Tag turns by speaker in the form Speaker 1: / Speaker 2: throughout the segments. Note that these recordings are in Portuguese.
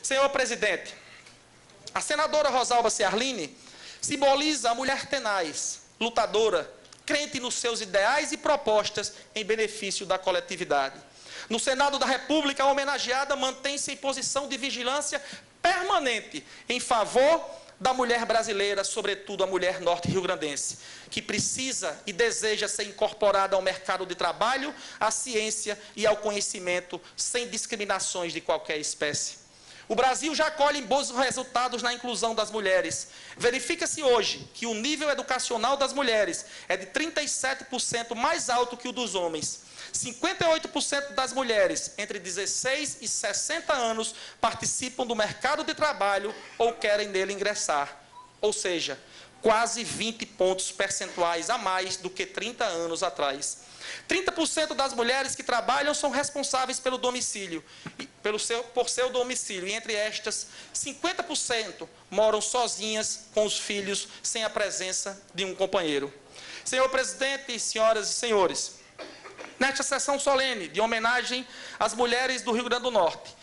Speaker 1: Senhor presidente, a senadora Rosalba Ciarline simboliza a mulher tenaz, lutadora, crente nos seus ideais e propostas em benefício da coletividade. No Senado da República, a homenageada mantém-se em posição de vigilância permanente em favor da mulher brasileira, sobretudo a mulher norte-riograndense, que precisa e deseja ser incorporada ao mercado de trabalho, à ciência e ao conhecimento, sem discriminações de qualquer espécie. O Brasil já colhe bons resultados na inclusão das mulheres. Verifica-se hoje que o nível educacional das mulheres é de 37% mais alto que o dos homens. 58% das mulheres entre 16 e 60 anos participam do mercado de trabalho ou querem nele ingressar. Ou seja, quase 20 pontos percentuais a mais do que 30 anos atrás. 30% das mulheres que trabalham são responsáveis pelo domicílio, por seu domicílio, e entre estas, 50% moram sozinhas com os filhos, sem a presença de um companheiro. Senhor presidente, senhoras e senhores, nesta sessão solene de homenagem às mulheres do Rio Grande do Norte,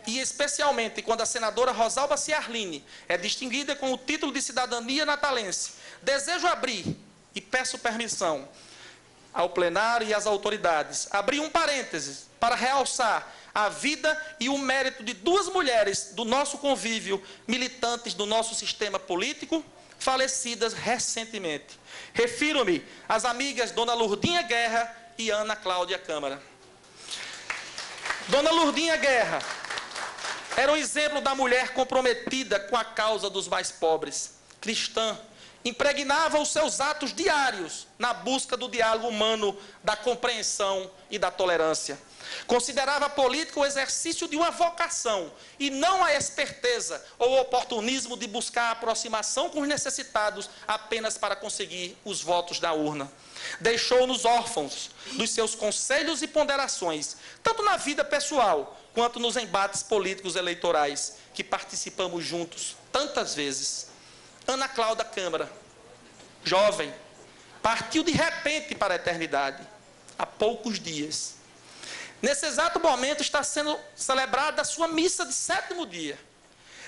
Speaker 1: e especialmente quando a senadora Rosalba Ciarline é distinguida com o título de cidadania natalense, desejo abrir, e peço permissão ao plenário e às autoridades, abrir um parênteses para realçar a vida e o mérito de duas mulheres do nosso convívio, militantes do nosso sistema político, falecidas recentemente. Refiro-me às amigas Dona Lourdinha Guerra e Ana Cláudia Câmara. Dona Lourdinha Guerra era um exemplo da mulher comprometida com a causa dos mais pobres, cristã, impregnava os seus atos diários na busca do diálogo humano, da compreensão e da tolerância. Considerava a política o exercício de uma vocação e não a esperteza ou o oportunismo de buscar a aproximação com os necessitados apenas para conseguir os votos da urna. Deixou-nos órfãos dos seus conselhos e ponderações, tanto na vida pessoal quanto nos embates políticos eleitorais, que participamos juntos tantas vezes. Ana Cláudia Câmara, jovem, partiu de repente para a eternidade, há poucos dias. Nesse exato momento está sendo celebrada a sua missa de 7º dia.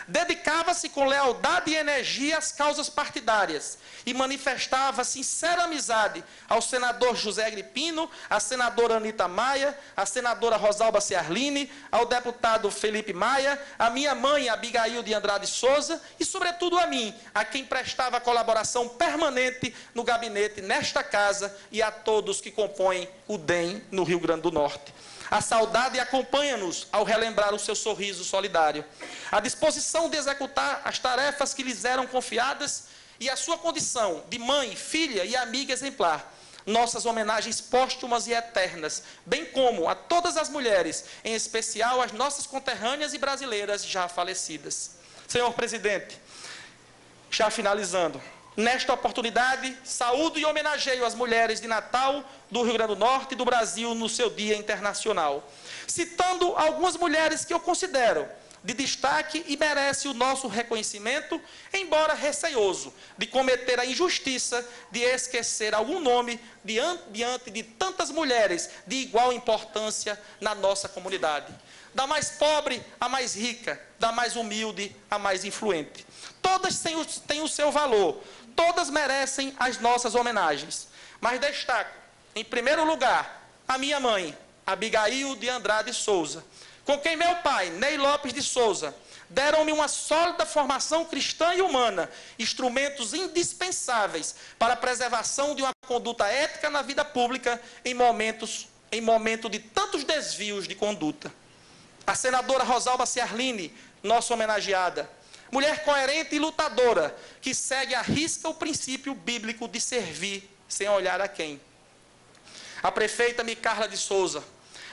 Speaker 1: Dedicava-se com lealdade e energia às causas partidárias e manifestava sincera amizade ao senador José Agripino, à senadora Anita Maia, à senadora Rosalba Ciarline, ao deputado Felipe Maia, à minha mãe Abigail de Andrade Souza e, sobretudo, a mim, a quem prestava colaboração permanente no gabinete nesta casa e a todos que compõem o DEM no Rio Grande do Norte. A saudade acompanha-nos ao relembrar o seu sorriso solidário, a disposição de executar as tarefas que lhes eram confiadas e a sua condição de mãe, filha e amiga exemplar. Nossas homenagens póstumas e eternas, bem como a todas as mulheres, em especial as nossas conterrâneas e brasileiras já falecidas. Senhor presidente, já finalizando, nesta oportunidade, saúdo e homenageio as mulheres de Natal, do Rio Grande do Norte e do Brasil no seu Dia Internacional, citando algumas mulheres que eu considero de destaque e merece o nosso reconhecimento, embora receoso de cometer a injustiça de esquecer algum nome diante de tantas mulheres de igual importância na nossa comunidade. Da mais pobre à mais rica, da mais humilde à mais influente. Todas têm o seu valor, todas merecem as nossas homenagens. Mas destaco, em primeiro lugar, a minha mãe, Abigail de Andrade Souza, com quem meu pai, Ney Lopes de Souza, deram-me uma sólida formação cristã e humana, instrumentos indispensáveis para a preservação de uma conduta ética na vida pública em momento de tantos desvios de conduta. A senadora Rosalba Ciarline, nossa homenageada, mulher coerente e lutadora, que segue à risca o princípio bíblico de servir sem olhar a quem. A prefeita Micarla de Souza,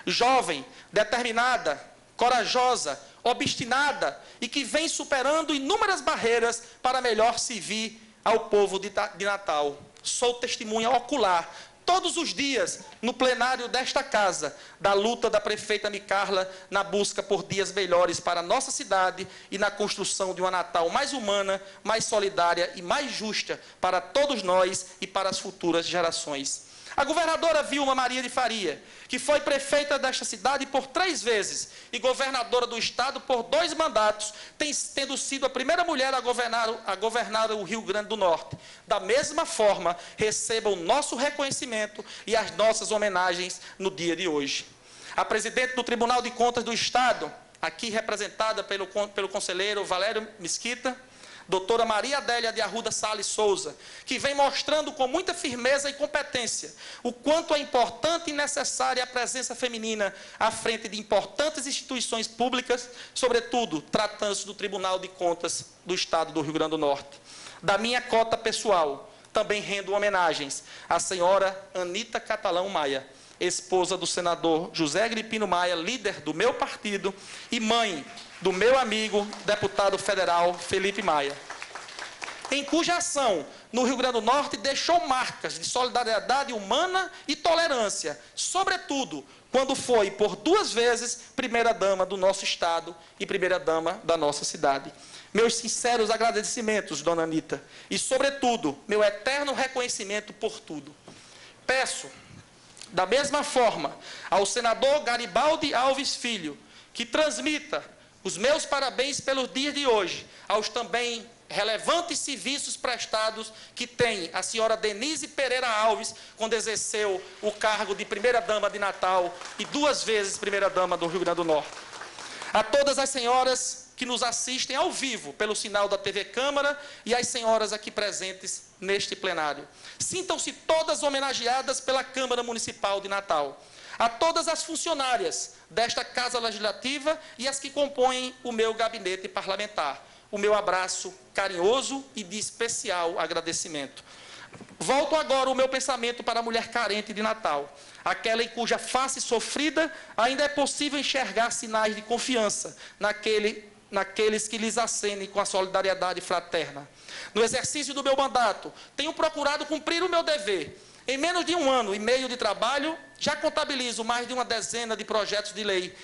Speaker 1: jovem, determinada, corajosa, obstinada e que vem superando inúmeras barreiras para melhor servir ao povo de Natal. Sou testemunha ocular, todos os dias, no plenário desta casa, da luta da prefeita Micarla na busca por dias melhores para a nossa cidade e na construção de uma Natal mais humana, mais solidária e mais justa para todos nós e para as futuras gerações. A governadora Vilma Maria de Faria, que foi prefeita desta cidade por 3 vezes e governadora do estado por 2 mandatos, tendo sido a primeira mulher a governar o Rio Grande do Norte. Da mesma forma, receba o nosso reconhecimento e as nossas homenagens no dia de hoje. A presidente do Tribunal de Contas do Estado, aqui representada pelo conselheiro Valério Mesquita, doutora Maria Adélia de Arruda Salles Souza, que vem mostrando com muita firmeza e competência o quanto é importante e necessária a presença feminina à frente de importantes instituições públicas, sobretudo tratando-se do Tribunal de Contas do Estado do Rio Grande do Norte. Da minha cota pessoal, também rendo homenagens à senhora Anita Catalão Maia, esposa do senador José Agripino Maia, líder do meu partido, e mãe do meu amigo, deputado federal Felipe Maia, em cuja ação no Rio Grande do Norte deixou marcas de solidariedade humana e tolerância, sobretudo quando foi, por 2 vezes, primeira-dama do nosso estado e primeira-dama da nossa cidade. Meus sinceros agradecimentos, dona Anita, e, sobretudo, meu eterno reconhecimento por tudo. Peço, da mesma forma, ao senador Garibaldi Alves Filho, que transmita os meus parabéns pelo dia de hoje, aos também relevantes serviços prestados que tem a senhora Denise Pereira Alves, quando exerceu o cargo de primeira-dama de Natal e 2 vezes primeira-dama do Rio Grande do Norte. A todas as senhoras que nos assistem ao vivo pelo sinal da TV Câmara e as senhoras aqui presentes neste plenário. Sintam-se todas homenageadas pela Câmara Municipal de Natal. A todas as funcionárias desta Casa Legislativa e as que compõem o meu gabinete parlamentar. O meu abraço carinhoso e de especial agradecimento. Volto agora o meu pensamento para a mulher carente de Natal, aquela em cuja face sofrida ainda é possível enxergar sinais de confiança naqueles que lhes acenem com a solidariedade fraterna. No exercício do meu mandato, tenho procurado cumprir o meu dever. Em menos de 1 ano e meio de trabalho, já contabilizo mais de 10 de projetos de lei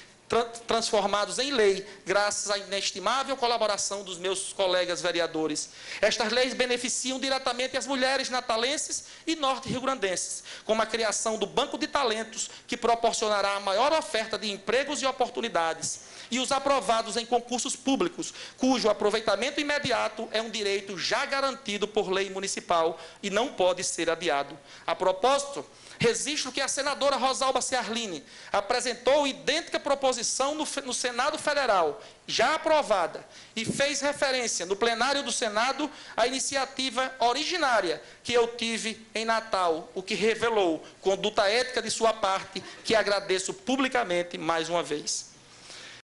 Speaker 1: transformados em lei, graças à inestimável colaboração dos meus colegas vereadores. Estas leis beneficiam diretamente as mulheres natalenses e norte-riograndenses, como a criação do Banco de Talentos, que proporcionará a maior oferta de empregos e oportunidades, e os aprovados em concursos públicos, cujo aproveitamento imediato é um direito já garantido por lei municipal e não pode ser adiado. A propósito, registro que a senadora Rosalba Ciarline apresentou idêntica proposição no Senado Federal, já aprovada, e fez referência no plenário do Senado à iniciativa originária que eu tive em Natal, o que revelou conduta ética de sua parte, que agradeço publicamente mais uma vez.